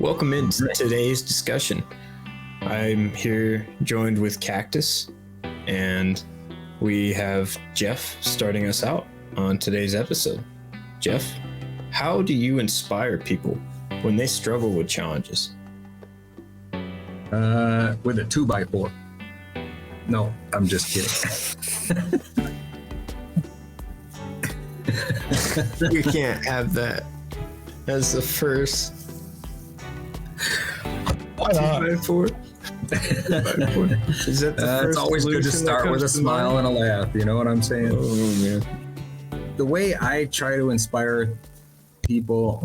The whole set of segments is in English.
Welcome into today's discussion. I'm here joined with Cactus, and we have Jeff starting us out on today's episode. Jeff, how do you inspire people when they struggle with challenges? With a 2x4. No, I'm just kidding. You can't have that as the first. Why not? 2x4? Is that the first? It's always good to start with a smile and a laugh. You know what I'm saying? Oh man. The way I try to inspire people,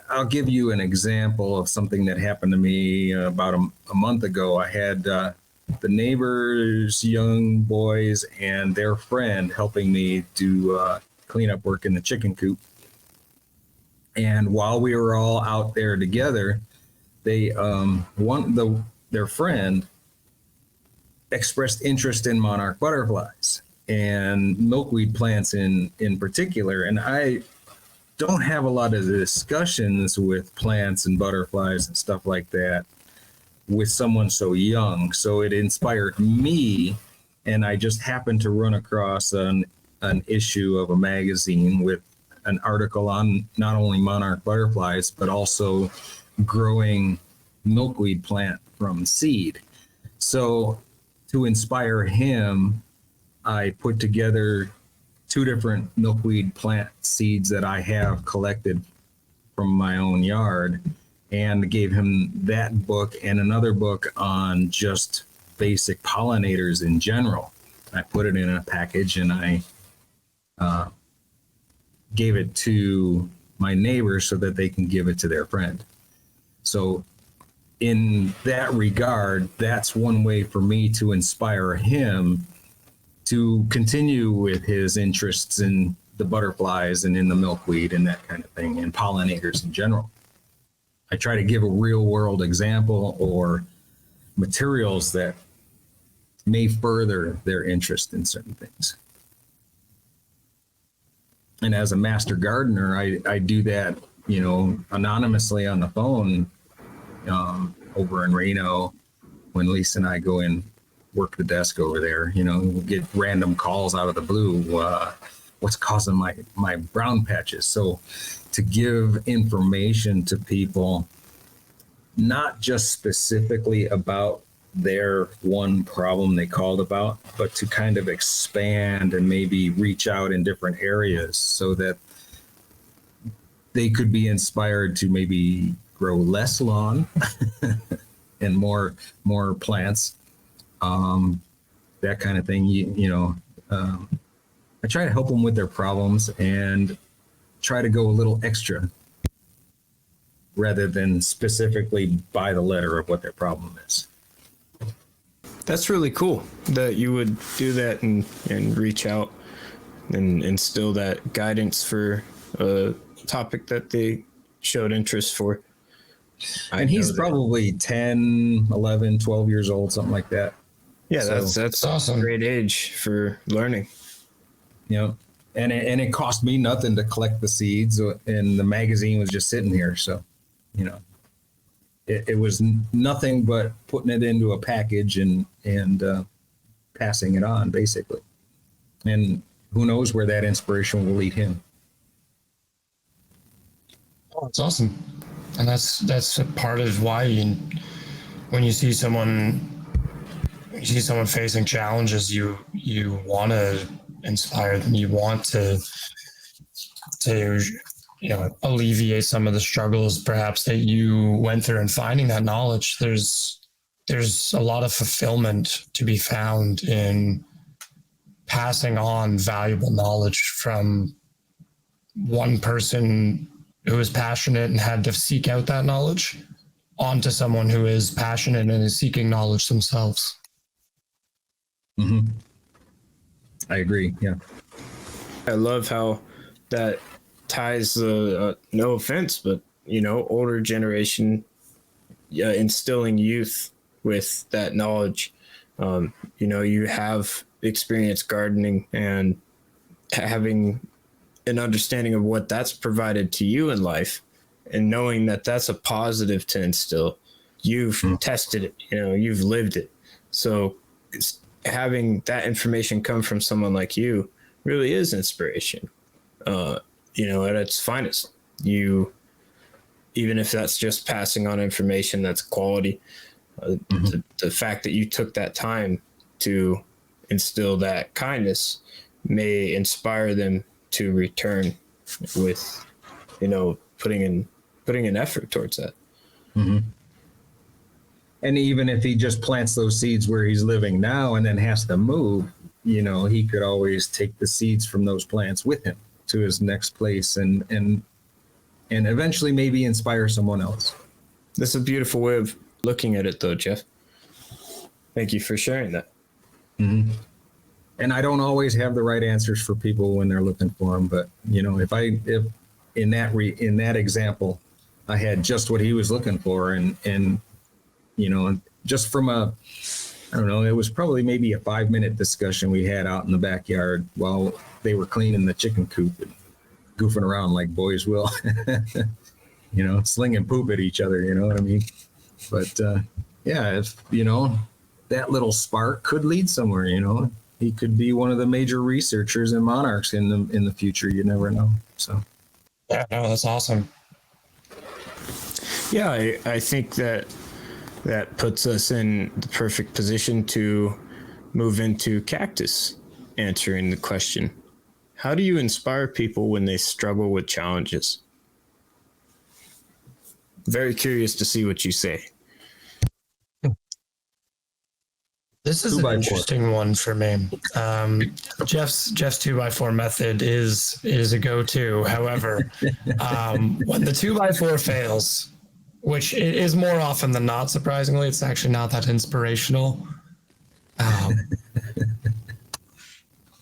I'll give you an example of something that happened to me about a month ago. I had the neighbors, young boys, and their friend helping me do cleanup work in the chicken coop. And while we were all out there together, they their friend expressed interest in monarch butterflies and milkweed plants in particular. And I don't have a lot of discussions with plants and butterflies and stuff like that with someone so young. So it inspired me, and I just happened to run across an issue of a magazine with an article on not only monarch butterflies, but also growing milkweed plant from seed. So to inspire him, I put together 2 different milkweed plant seeds that I have collected from my own yard, and gave him that book and another book on just basic pollinators in general. I put it in a package, and I gave it to my neighbors so that they can give it to their friend. So in that regard, that's one way for me to inspire him to continue with his interests in the butterflies and in the milkweed and that kind of thing, and pollinators in general. I try to give a real world example or materials that may further their interest in certain things. And as a master gardener, I do that, anonymously on the phone over in Reno when Lisa and I go in, work the desk over there. We'll get random calls out of the blue. What's causing my brown patches? So to give information to people, not just specifically about their one problem they called about, but to kind of expand and maybe reach out in different areas so that they could be inspired to maybe grow less lawn and more plants, that kind of thing. I try to help them with their problems and try to go a little extra rather than specifically by the letter of what their problem is. That's really cool that you would do that and reach out and instill that guidance for a topic that they showed interest for. And he's probably 10, 11, 12 years old, something like that. Yeah, so, that's awesome. Great age for learning. And it cost me nothing to collect the seeds, and the magazine was just sitting here. So, it was nothing but putting it into a package and passing it on, basically. And who knows where that inspiration will lead him. Oh, that's awesome. And that's a part of why when you see someone facing challenges, you want to inspire them. You want to alleviate some of the struggles perhaps that you went through in finding that knowledge. There's a lot of fulfillment to be found in passing on valuable knowledge from one person who is passionate and had to seek out that knowledge onto someone who is passionate and is seeking knowledge themselves. Mm-hmm. I agree. Yeah. I love how that ties the, no offense, but, older generation, instilling youth with that knowledge. You have experienced gardening and having an understanding of what that's provided to you in life and knowing that that's a positive to instill. You've tested it, you've lived it. So having that information come from someone like you really is inspiration, at its finest. Even if that's just passing on information that's quality, the fact that you took that time to instill that kindness may inspire them to return with, putting in effort towards that. Mm-hmm. And even if he just plants those seeds where he's living now and then has to move, he could always take the seeds from those plants with him to his next place and eventually maybe inspire someone else. That's a beautiful way of looking at it, though, Jeff. Thank you for sharing that. Mm-hmm. And I don't always have the right answers for people when they're looking for them, but if in that example, I had just what he was looking for, and just from I don't know, it was probably maybe a 5-minute discussion we had out in the backyard while they were cleaning the chicken coop and goofing around like boys will, slinging poop at each other, you know what I mean? But if that little spark could lead somewhere, he could be one of the major researchers and monarchs in the future. You never know. So yeah, no, that's awesome. Yeah, I think that puts us in the perfect position to move into Cactus answering the question, how do you inspire people when they struggle with challenges? Very curious to see what you say. This is an interesting one for me. Jeff's 2x4 method is a go-to. However, when the 2x4 fails, which is more often than not, surprisingly, it's actually not that inspirational.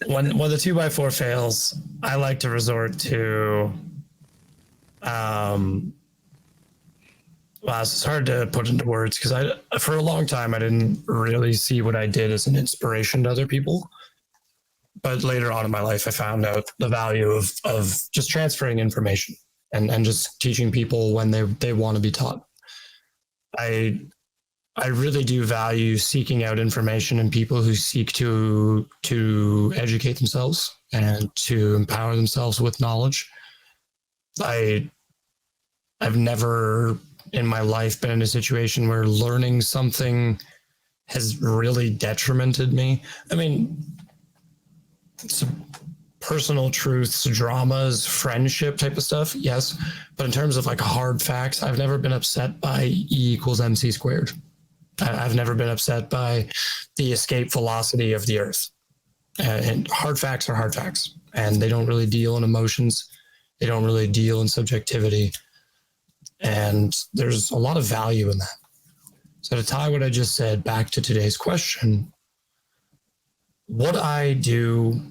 When the 2x4 fails, I like to resort to wow, it's hard to put into words because for a long time, I didn't really see what I did as an inspiration to other people. But later on in my life, I found out the value of just transferring information and just teaching people when they want to be taught. I really do value seeking out information in people who seek to educate themselves and to empower themselves with knowledge. I've never in my life been in a situation where learning something has really detrimented me. I mean, personal truths, dramas, friendship type of stuff, yes. But in terms of like hard facts, I've never been upset by E=mc². I've never been upset by the escape velocity of the Earth. And hard facts are hard facts. And they don't really deal in emotions. They don't really deal in subjectivity. And there's a lot of value in that. So to tie what I just said back to today's question, what I do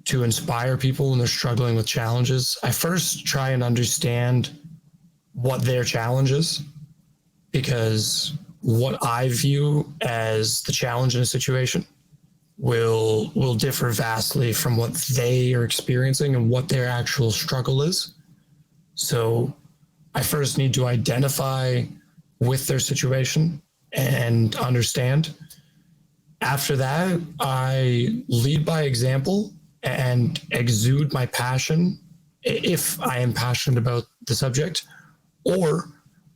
to inspire people when they're struggling with challenges, I first try and understand what their challenge is, because what I view as the challenge in a situation will differ vastly from what they are experiencing and what their actual struggle is. So I first need to identify with their situation and understand. After that, I lead by example and exude my passion if I am passionate about the subject, or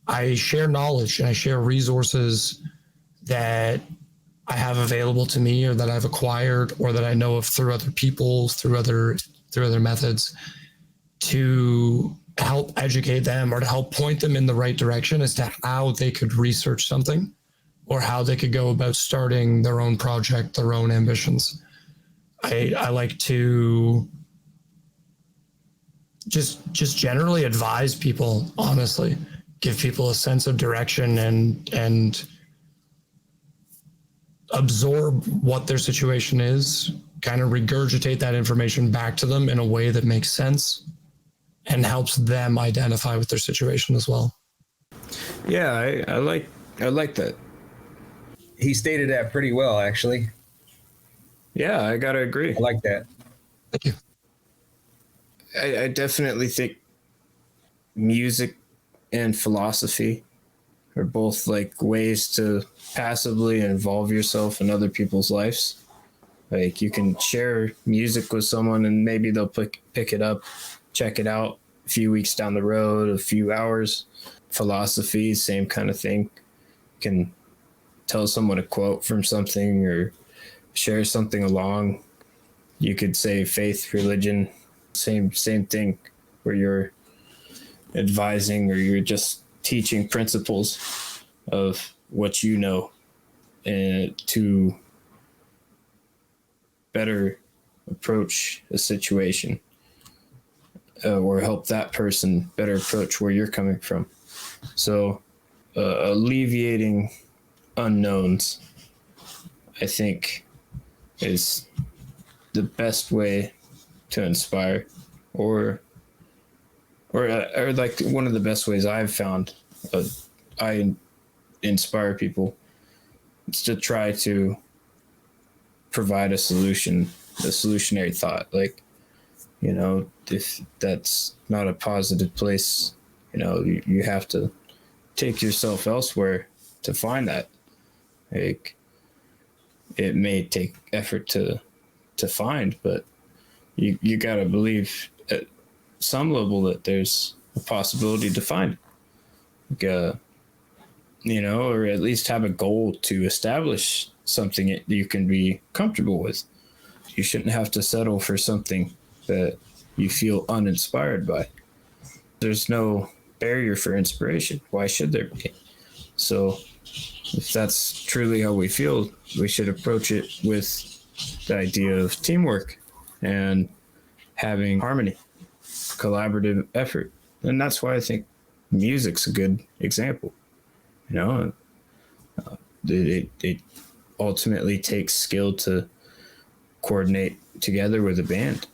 I share knowledge and I share resources that I have available to me or that I've acquired or that I know of through other people, through other methods, to help educate them or to help point them in the right direction as to how they could research something or how they could go about starting their own project, their own ambitions. I like to just generally advise people, honestly, give people a sense of direction and absorb what their situation is, kind of regurgitate that information back to them in a way that makes sense and helps them identify with their situation as well. Yeah, I like that. He stated that pretty well, actually. Yeah, I gotta agree. I like that. Thank you. I definitely think music and philosophy are both like ways to passively involve yourself in other people's lives. Like you can share music with someone and maybe they'll pick it up, check it out a few weeks down the road, a few hours. Philosophy, same kind of thing. You can tell someone a quote from something or share something along. You could say faith, religion, same thing, where you're advising or you're just teaching principles of what you know and to better approach a situation or help that person better approach where you're coming from. So alleviating unknowns, I think, is the best way to inspire, or like one of the best ways I've found I inspire people is to try to provide a solutionary thought. Like, you know, if that's not a positive place, you know, you have to take yourself elsewhere to find that. Like, it may take effort to find, but you got to believe at some level that there's a possibility to find. Like, you know, or at least have a goal to establish something that you can be comfortable with. You shouldn't have to settle for something that you feel uninspired by. There's no barrier for inspiration. Why should there be? So if that's truly how we feel, we should approach it with the idea of teamwork and having harmony, collaborative effort. And that's why I think music's a good example. You know, it ultimately takes skill to coordinate together with a band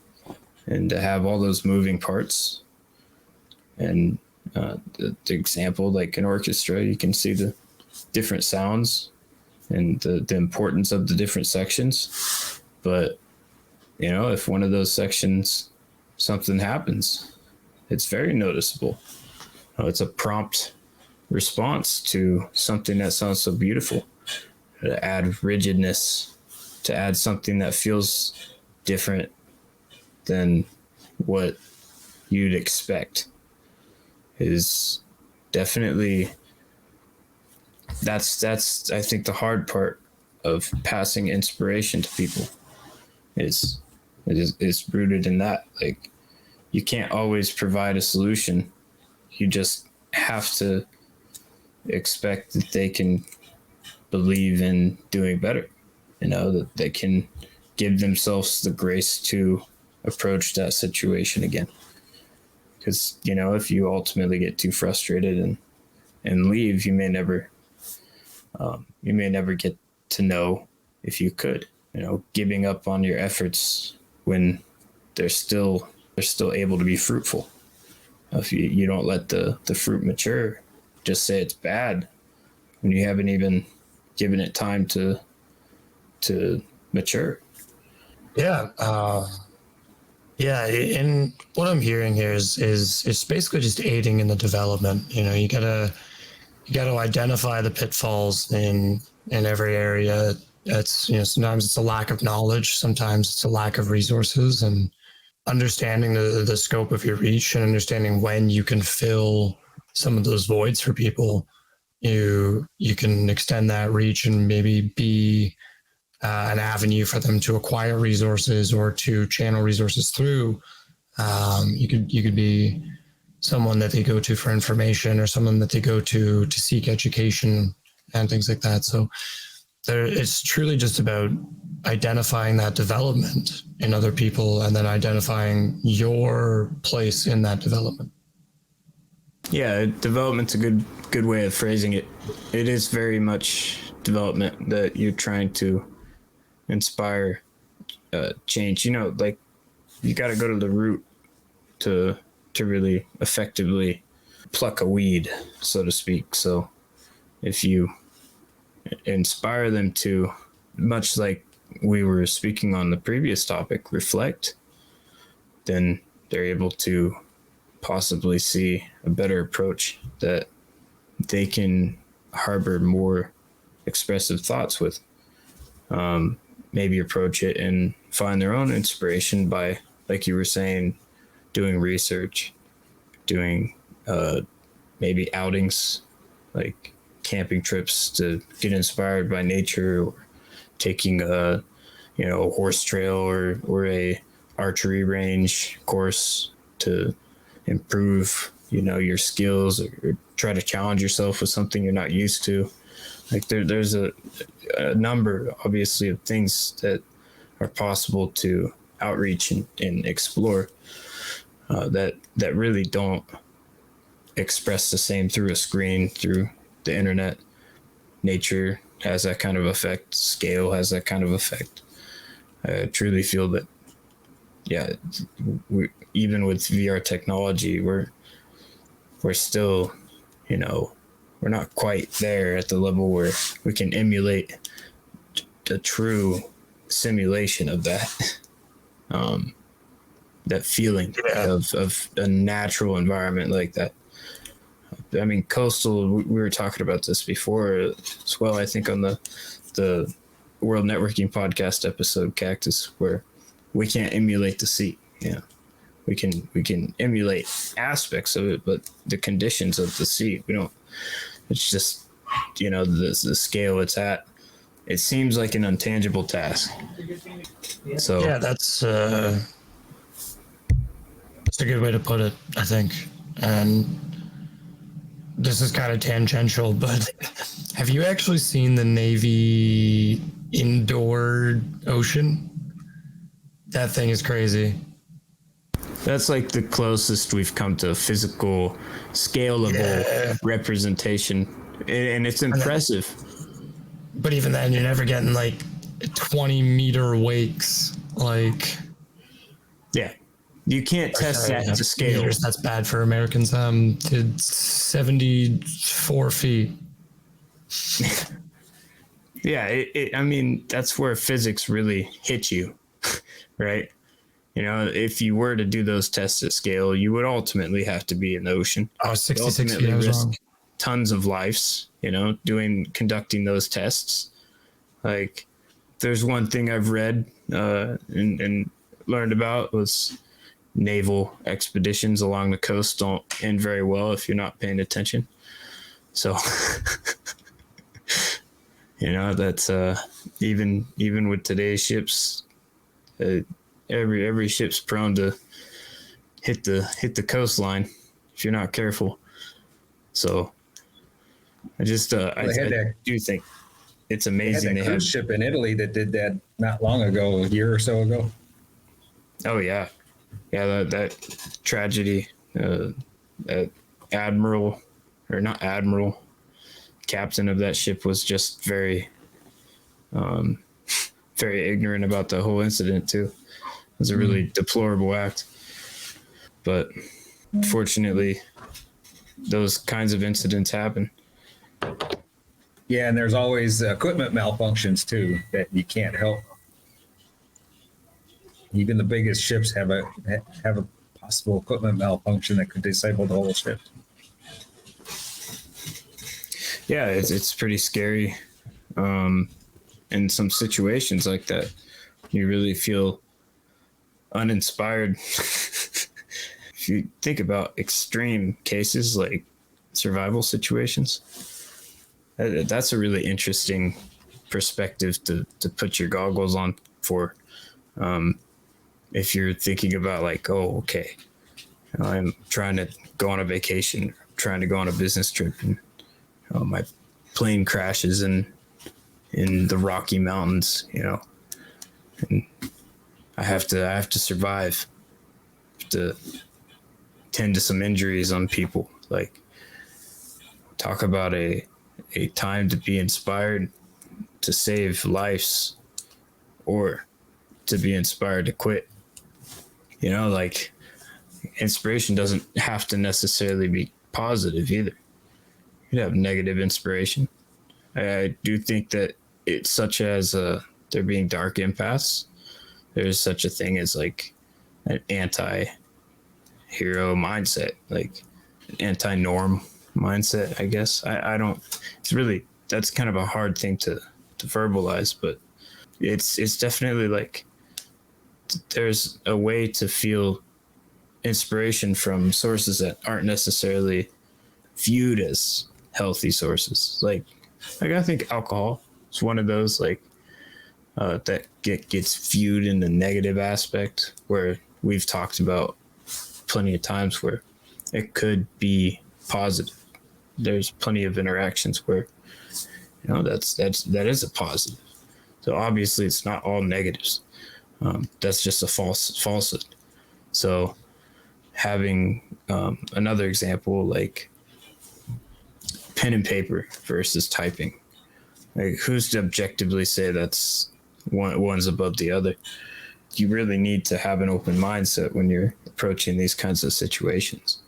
and to have all those moving parts. And the example, like an orchestra, you can see the different sounds and the importance of the different sections. But, you know, if one of those sections, something happens, it's very noticeable. It's a prompt response to something that sounds so beautiful, to add rigidness, to add something that feels different than what you'd expect, is definitely, that's I think the hard part of passing inspiration to people is rooted in that. Like, you can't always provide a solution. You just have to expect that they can believe in doing better, you know, that they can give themselves the grace to approach that situation again. Because, you know, if you ultimately get too frustrated and leave, you may never get to know if you could, you know, giving up on your efforts when they're still able to be fruitful. If you don't let the fruit mature, just say it's bad when you haven't even given it time to mature. Yeah. And what I'm hearing here is basically just aiding in the development. You know, you gotta identify the pitfalls in every area. It's, you know, sometimes it's a lack of knowledge, sometimes it's a lack of resources, and understanding the scope of your reach and understanding when you can fill some of those voids for people. You can extend that reach and maybe be an avenue for them to acquire resources or to channel resources through. You could be someone that they go to for information, or someone that they go to seek education and things like that. So it's truly just about identifying that development in other people and then identifying your place in that development. Yeah, development's a good way of phrasing it. It is very much development that you're trying to inspire change. You know, like, you got to go to the root to really effectively pluck a weed, so to speak. So if you inspire them to, much like we were speaking on the previous topic, reflect, then they're able to possibly see a better approach that they can harbor more expressive thoughts with. Maybe approach it and find their own inspiration by, like you were saying, doing research, doing maybe outings, like camping trips to get inspired by nature, or taking a horse trail or a archery range course to improve your skills, or try to challenge yourself with something you're not used to. Like there's a number, obviously, of things that are possible to outreach and explore that really don't express the same through a screen, through the internet. Nature has that kind of effect. Scale has that kind of effect. I truly feel that, even with VR technology, we're still, we're not quite there at the level where we can emulate a true simulation of that. That feeling of a natural environment like that. I mean, coastal, we were talking about this before as well, I think, on the World Networking Podcast episode, Cactus, where we can't emulate the sea. We can emulate aspects of it, but the conditions of the sea, we don't. It's just, the scale it's at. It seems like an untangible task. So yeah, that's a good way to put it, I think. And this is kind of tangential, but have you actually seen the Navy indoor ocean? That thing is crazy. that's like the closest we've come to physical, scalable representation, and it's impressive. But even then, you're never getting like 20-meter wakes. Like, yeah, you can't test that to scale. Meters, that's bad for Americans. It's 74 feet. Yeah, I mean, that's where physics really hits you, right? If you were to do those tests at scale, you would ultimately have to be in the ocean. Oh, 66 feet, I was wrong. Tons of lives, conducting those tests. Like, there's one thing I've read and learned about was naval expeditions along the coast don't end very well if you're not paying attention. So, that's even with today's ships, every ship's prone to hit the coastline if you're not careful. So I just I do think it's amazing. They had a cruise ship in Italy that did that not long ago, a year or so ago. Oh yeah, that tragedy. That captain of that ship was just very very ignorant about the whole incident too. It was a really deplorable act, but fortunately those kinds of incidents happen. Yeah, and there's always equipment malfunctions too that you can't help. Even the biggest ships have a possible equipment malfunction that could disable the whole ship. Yeah, it's pretty scary. In some situations like that, you really feel uninspired. If you think about extreme cases like survival situations, that's a really interesting perspective to put your goggles on for. If you're thinking about like, oh, okay, I'm trying to go on a vacation, trying to go on a business trip, and my plane crashes in the Rocky Mountains, and I have to survive, to tend to some injuries on people. Like, talk about a time to be inspired to save lives, or to be inspired to quit. Like, inspiration doesn't have to necessarily be positive either. You have negative inspiration. I do think that it's such as there being dark empaths. There's such a thing as like an anti hero mindset, like anti-norm mindset, I guess. I don't, it's really, that's kind of a hard thing to verbalize, but it's definitely like there's a way to feel inspiration from sources that aren't necessarily viewed as healthy sources. Like I think alcohol is one of those, like that gets viewed in the negative aspect, where we've talked about plenty of times where it could be positive. There's plenty of interactions where, you know, that is a positive. So obviously it's not all negatives. That's just a falsehood. So having another example, like pen and paper versus typing, like who's to objectively say that's one's above the other? You really need to have an open mindset when you're approaching these kinds of situations.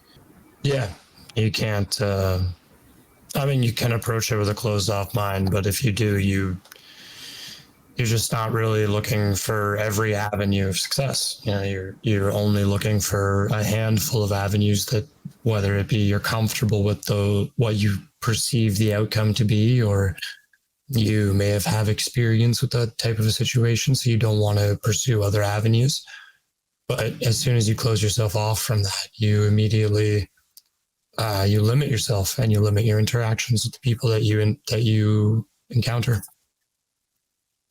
Yeah, you can't. I mean, you can approach it with a closed off mind, but if you do, you're just not really looking for every avenue of success. You know, you're only looking for a handful of avenues that, whether it be you're comfortable with what you perceive the outcome to be, or you may have experience with that type of a situation, so you don't want to pursue other avenues. But as soon as you close yourself off from that, you immediately you limit yourself, and you limit your interactions with the people that you encounter.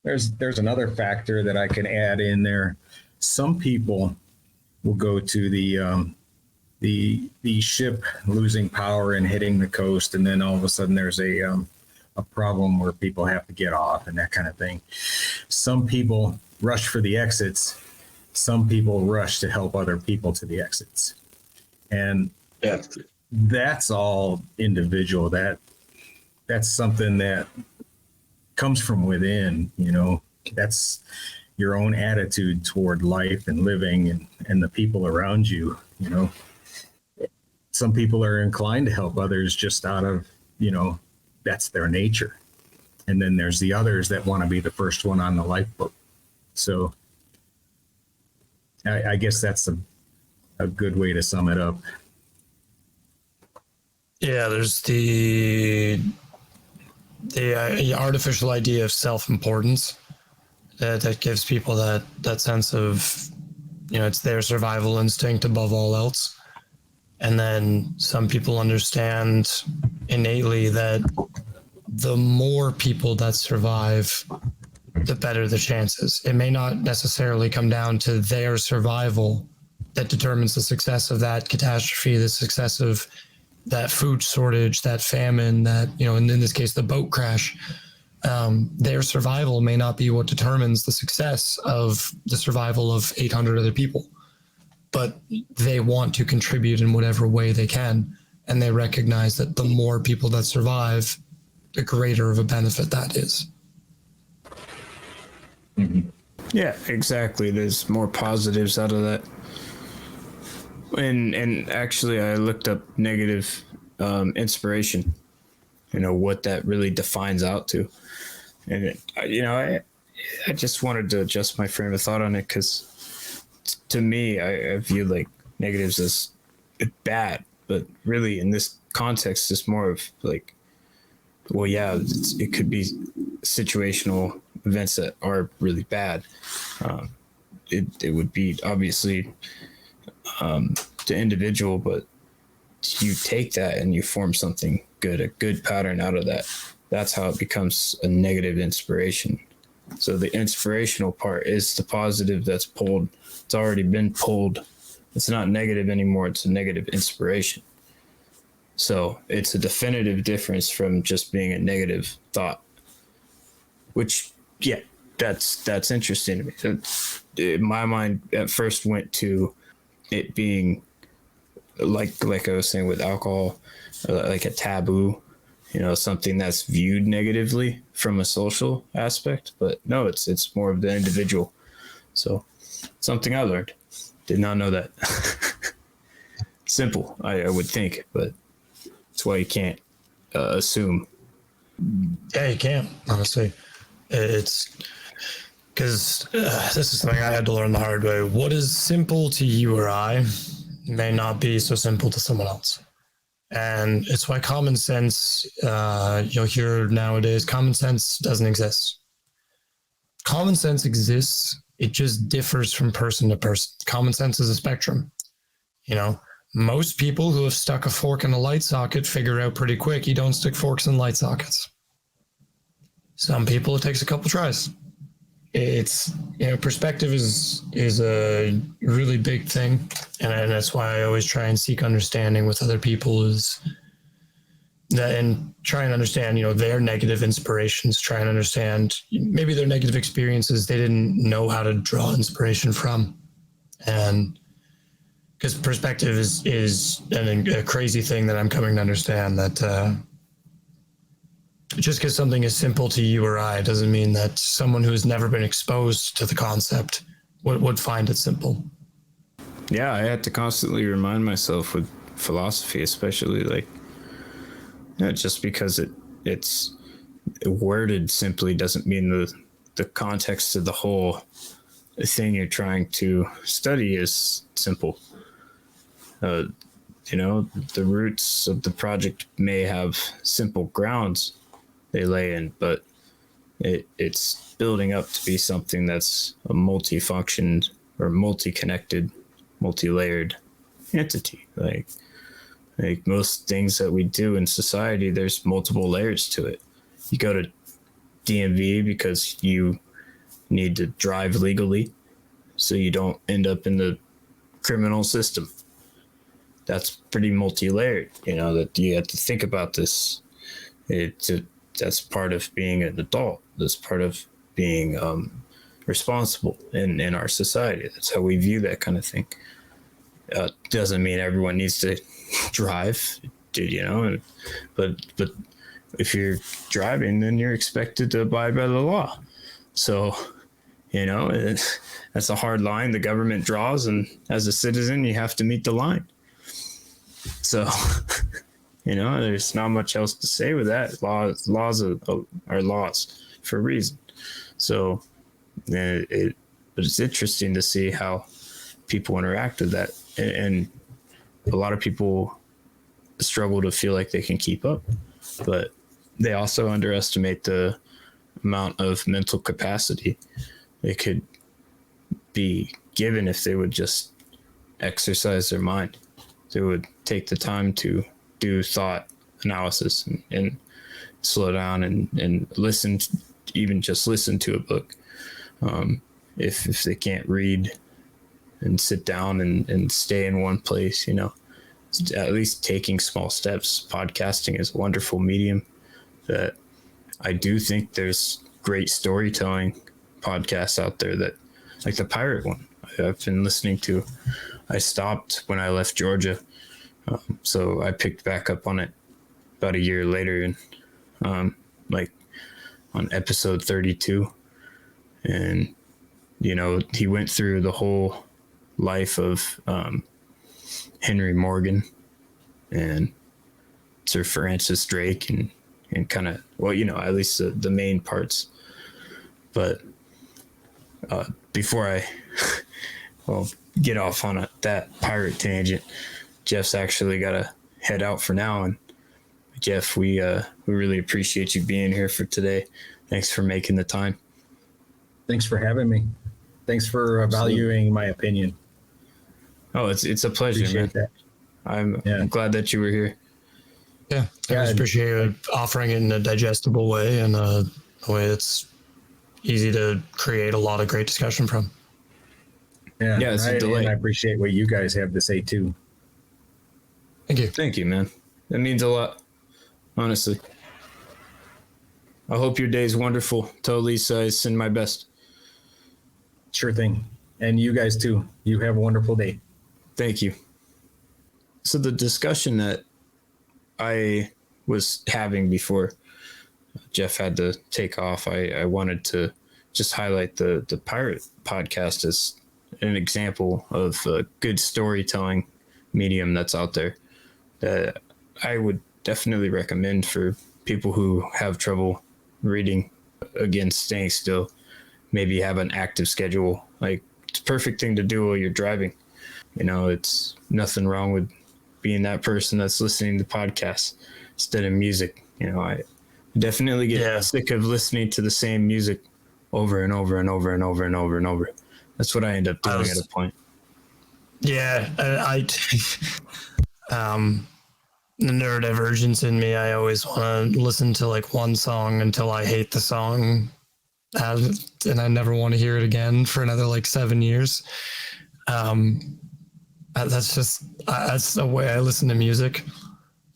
There's another factor that I can add in there. Some people will go to the ship losing power and hitting the coast, and then all of a sudden there's a problem where people have to get off and that kind of thing. Some people rush for the exits. Some people rush to help other people to the exits. And that's all individual. That's something that comes from within, you know. That's your own attitude toward life and living and the people around you, you know. Some people are inclined to help others just out of, you know, that's their nature. And then there's the others that want to be the first one on the lifeboat. So I guess that's a good way to sum it up. Yeah, there's the artificial idea of self-importance that gives people that sense of, you know, it's their survival instinct above all else. And then some people understand innately that the more people that survive, the better the chances. It may not necessarily come down to their survival that determines the success of that catastrophe, the success of that food shortage, that famine, that, you know, and in this case, the boat crash. Their survival may not be what determines the success of the survival of 800 other people, but they want to contribute in whatever way they can. And they recognize that the more people that survive, the greater of a benefit that is. Mm-hmm. Yeah, exactly. There's more positives out of that. And actually, I looked up negative inspiration, you know, what that really defines out to. And, I just wanted to adjust my frame of thought on it, because to me, I view like negatives as bad, but really in this context, it's more of like, well, yeah, it could be situational events that are really bad. It would be obviously the individual, but you take that and you form something good, a good pattern out of that. That's how it becomes a negative inspiration. So the inspirational part is the positive that's pulled. It's already been pulled. It's not negative anymore. It's a negative inspiration. So it's a definitive difference from just being a negative thought, which, yeah, that's interesting to me. My mind at first went to it being like I was saying with alcohol, like a taboo, you know, something that's viewed negatively from a social aspect. But no, it's more of the individual. So something I learned. Did not know that. Simple, I would think, but that's why you can't assume. Yeah, you can't, honestly. It's because this is something I had to learn the hard way. What is simple to you or I may not be so simple to someone else. And it's why common sense, you'll hear nowadays, common sense doesn't exist. Common sense exists. It just differs from person to person. Common sense is a spectrum. You know, most people who have stuck a fork in a light socket figure out pretty quick you don't stick forks in light sockets. Some people, it takes a couple tries. It's, you know, perspective is a really big thing, and that's why I always try and seek understanding with other people, is that, and try and understand, you know, their negative inspirations, try and understand maybe their negative experiences they didn't know how to draw inspiration from. And because perspective is a crazy thing that I'm coming to understand, that just because something is simple to you or I doesn't mean that someone who's never been exposed to the concept would find it simple. Yeah, I had to constantly remind myself with philosophy, especially, like, you know, just because it's worded simply doesn't mean the context of the whole thing you're trying to study is simple. You know, the roots of the project may have simple grounds they lay in, but it's building up to be something that's a multi-functioned or multi-connected, multi-layered entity. Like most things that we do in society, there's multiple layers to it. You go to DMV because you need to drive legally so you don't end up in the criminal system. That's pretty multi-layered, you know, that you have to think about this. That's part of being an adult. That's part of being responsible in our society. That's how we view that kind of thing. Doesn't mean everyone needs to drive, you know, but if you're driving, then you're expected to abide by the law. So, you know, that's a hard line the government draws, and as a citizen, you have to meet the line. So, you know, there's not much else to say with that. Laws are laws for a reason. So, but it's interesting to see how people interact with that, and a lot of people struggle to feel like they can keep up, but they also underestimate the amount of mental capacity they could be given if they would just exercise their mind. They would take the time to do thought analysis and slow down and listen, even just listen to a book. If they can't read and sit down and stay in one place, you know, at least taking small steps. Podcasting is a wonderful medium that I do think there's great storytelling podcasts out there, that, like the pirate one I've been listening to. I stopped when I left Georgia. So I picked back up on it about a year later, and like on episode 32. And, you know, he went through the whole life of Henry Morgan and Sir Francis Drake and kind of, well, you know, at least the main parts. But before I get off on that pirate tangent, Jeff's actually got to head out for now. And Jeff, we really appreciate you being here for today. Thanks for making the time. Thanks for having me. Thanks for valuing my opinion. Oh, it's a pleasure, Appreciate man. that. I'm glad that you were here. Yeah, I just appreciate you offering it in a digestible way and a way that's easy to create a lot of great discussion from. Yeah, it's a delight. And I appreciate what you guys have to say too. Thank you, man. That means a lot, honestly. I hope your day's wonderful. Tell Lisa I send my best. Sure thing. And you guys too. You have a wonderful day. Thank you. So the discussion that I was having before Jeff had to take off, I wanted to just highlight the Pirate podcast as an example of a good storytelling medium that's out there that I would definitely recommend for people who have trouble reading, again, staying still, maybe have an active schedule. Like, it's a perfect thing to do while you're driving. You know, it's nothing wrong with being that person that's listening to podcasts instead of music. You know, I definitely get sick of listening to the same music over and over and over and over and over and over. That's what I end up doing at a point. Yeah, the neurodivergence in me, I always want to listen to like one song until I hate the song, and I never want to hear it again for another like 7 years. That's the way I listen to music.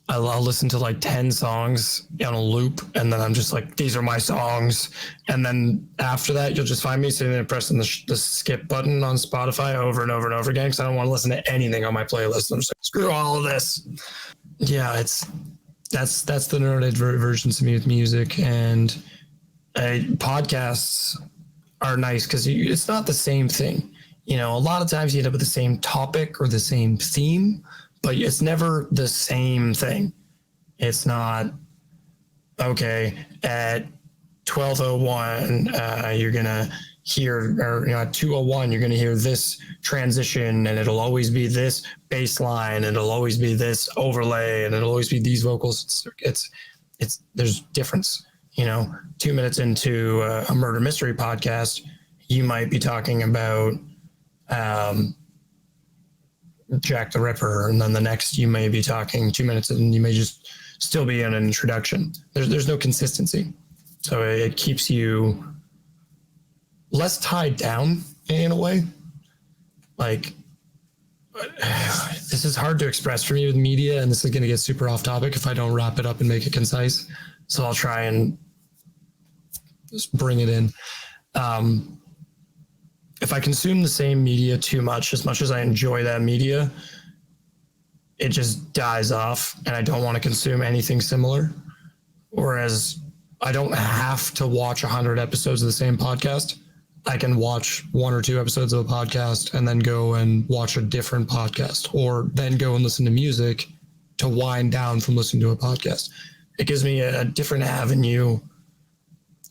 I'll listen to like 10 songs on a loop, and then I'm just like, these are my songs. And then after that, you'll just find me sitting there pressing the skip button on Spotify over and over and over again, because I don't want to listen to anything on my playlist. I'm just like, screw all of this. Yeah, that's the neurodivergence to me with music. And podcasts are nice because it's not the same thing. You know, a lot of times you end up with the same topic or the same theme, but it's never the same thing. It's not, okay, at 12:01, you're going to hear, or at 2:01, you're going to hear this transition, and it'll always be this bass line, and it'll always be this overlay, and it'll always be these vocals. It's there's difference. You know, 2 minutes into a murder mystery podcast, you might be talking about Jack the Ripper, and then the next you may be talking 2 minutes, and you may just still be in an introduction. There's no consistency, so it keeps you less tied down in a way. Like, this is hard to express for me with media, and this is going to get super off topic if I don't wrap it up and make it concise. So I'll try and just bring it in. If I consume the same media too much as I enjoy that media, it just dies off, and I don't want to consume anything similar. Whereas I don't have to watch 100 episodes of the same podcast. I can watch 1 or 2 episodes of a podcast and then go and watch a different podcast, or then go and listen to music to wind down from listening to a podcast. It gives me a different avenue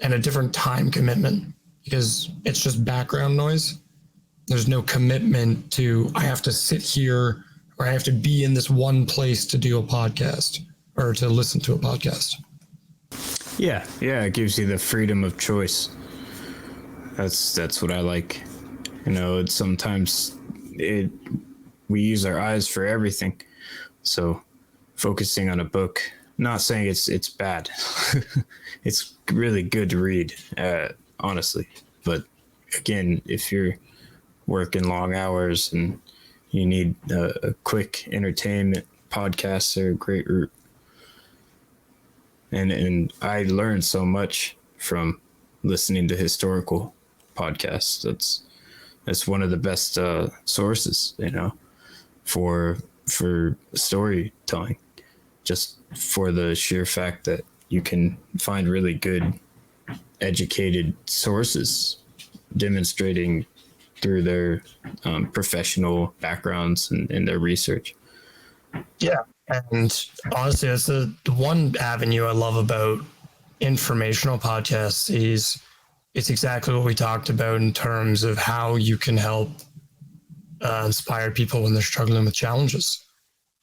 and a different time commitment, because it's just background noise. There's no commitment to, I have to sit here or I have to be in this one place to do a podcast or to listen to a podcast. Yeah, it gives you the freedom of choice. That's what I like. You know, it's sometimes we use our eyes for everything. So focusing on a book, not saying it's bad. It's really good to read, honestly. But again, if you're working long hours and you need a quick entertainment, podcasts are a great route. And I learned so much from listening to historical podcasts. That's one of the best sources, you know, for storytelling, just for the sheer fact that you can find really good educated sources demonstrating through their professional backgrounds and their research. Yeah. And honestly, that's the one avenue I love about informational podcasts is it's exactly what we talked about in terms of how you can help inspire people when they're struggling with challenges.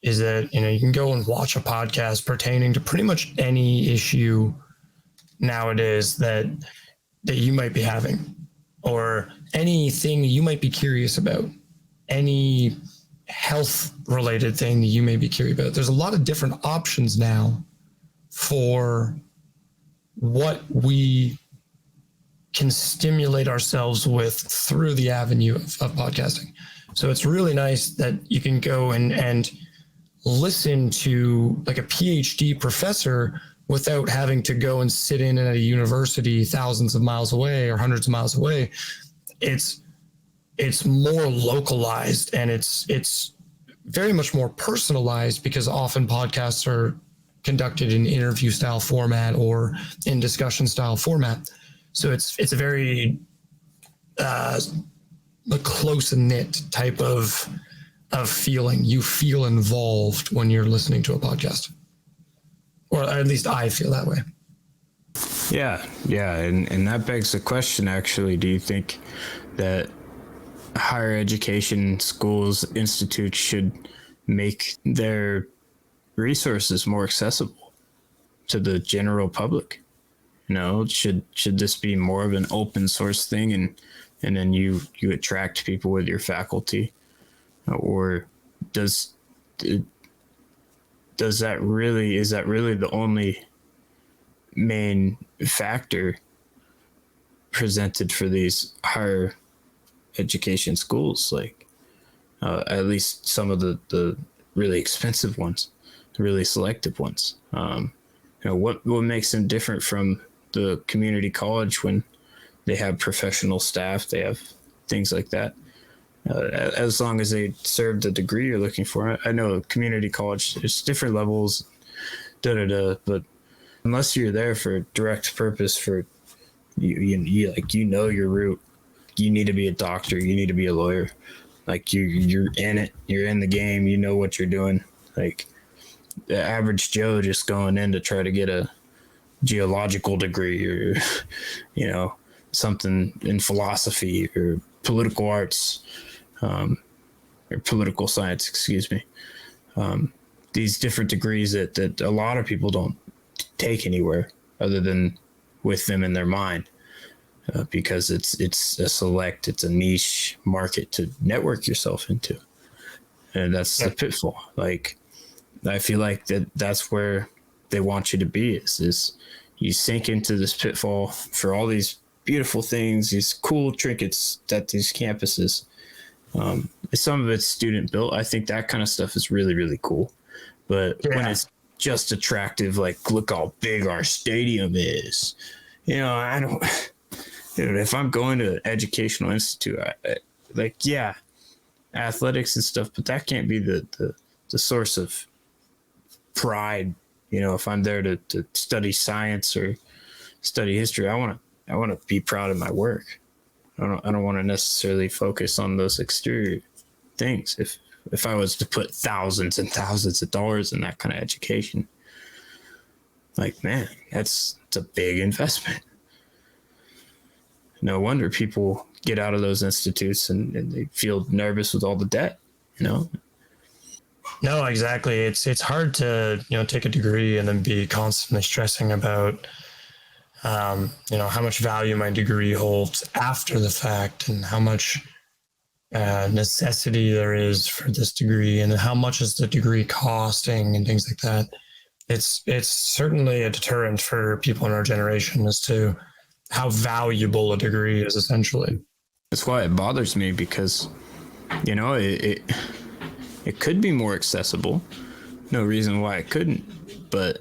Is that, you know, you can go and watch a podcast pertaining to pretty much any issue nowadays that you might be having, or anything you might be curious about, any health related thing that you may be curious about. There's a lot of different options now for what we can stimulate ourselves with through the avenue of podcasting. So it's really nice that you can go and listen to like a PhD professor without having to go and sit in at a university thousands of miles away or hundreds of miles away. It's more localized, and it's very much more personalized, because often podcasts are conducted in interview style format or in discussion style format. So it's a very a close knit type of feeling. You feel involved when you're listening to a podcast, or at least I feel that way. Yeah. And that begs the question, actually, do you think that higher education schools, institutes should make their resources more accessible to the general public. You know, should this be more of an open source thing, and then you attract people with your faculty, or is that really the only main factor presented for these higher education schools? Like, at least some of the really expensive ones, the really selective ones. What makes them different from the community college when they have professional staff, they have things like that? As long as they serve the degree you're looking for. I know community college, there's different levels, but unless you're there for direct purpose for you like, you know, your route, you need to be a doctor, you need to be a lawyer. Like, you're in it, you're in the game, you know what you're doing. Like, the average Joe just going in to try to get a geological degree, or, you know, something in philosophy or political arts, or political science, excuse me. These different degrees that a lot of people don't take anywhere other than with them in their mind, because it's a niche market to network yourself into. And that's the pitfall. Like, I feel like that's where they want you to be, is you sink into this pitfall for all these beautiful things, these cool trinkets at these campuses. Some of it's student built. I think that kind of stuff is really, really cool. But when it's just attractive, like, look how big our stadium is, you know, I don't, dude, if I'm going to an educational institute, athletics and stuff, but that can't be the source of pride. You know, if I'm there to study science or study history, I want to be proud of my work. I don't want to necessarily focus on those exterior things. If I was to put thousands and thousands of dollars in that kind of education, like, man, it's a big investment. No wonder people get out of those institutes and they feel nervous with all the debt, you know? No, exactly. It's hard to, you know, take a degree and then be constantly stressing about, you know, how much value my degree holds after the fact, and how much necessity there is for this degree, and how much is the degree costing, and things like that. It's certainly a deterrent for people in our generation as to how valuable a degree is, essentially. That's why it bothers me, because, you know, it could be more accessible. No reason why it couldn't. But,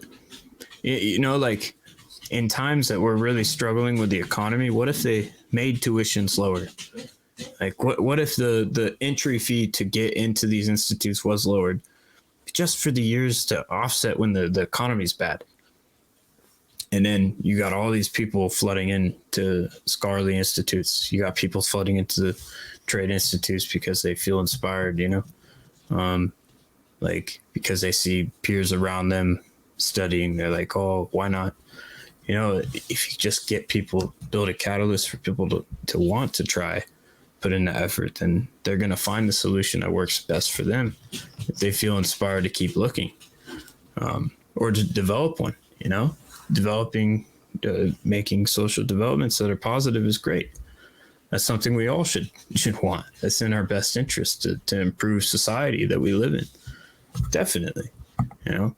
you know, like, in times that we're really struggling with the economy, what if they made tuitions lower? Like, what if the entry fee to get into these institutes was lowered, just for the years to offset when the economy's bad? And then you got all these people flooding into scholarly institutes. You got people flooding into the trade institutes because they feel inspired, you know? Like, because they see peers around them studying, they're like, oh, why not? You know, if you just get people, build a catalyst for people to want to try, put in the effort, then they're going to find the solution that works best for them if they feel inspired to keep looking, or to develop one. You know, making social developments that are positive is great. That's something we all should want. That's in our best interest to improve society that we live in. Definitely, you know,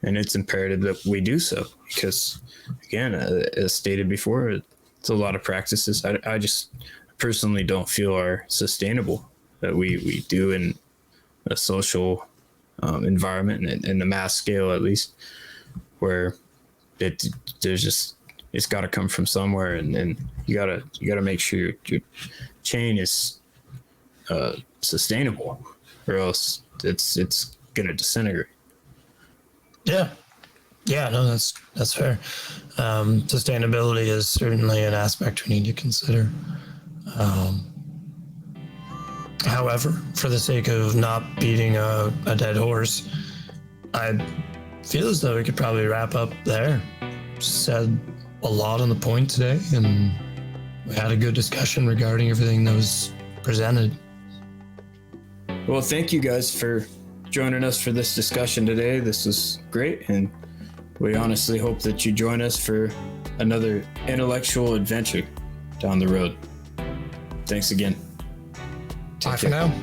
and it's imperative that we do so, because, again, as stated before, it's a lot of practices I just personally don't feel are sustainable, that we do in a social environment, and in the mass scale, at least, where it's got to come from somewhere, and you gotta make sure your chain is sustainable, or else it's gonna disintegrate. Yeah, no, that's fair. Sustainability is certainly an aspect we need to consider. However, for the sake of not beating a dead horse, I feel as though we could probably wrap up there. Said a lot on the point today, and we had a good discussion regarding everything that was presented. Well, thank you guys for joining us for this discussion today. This was great, and we honestly hope that you join us for another intellectual adventure down the road. Thanks again. Bye for now.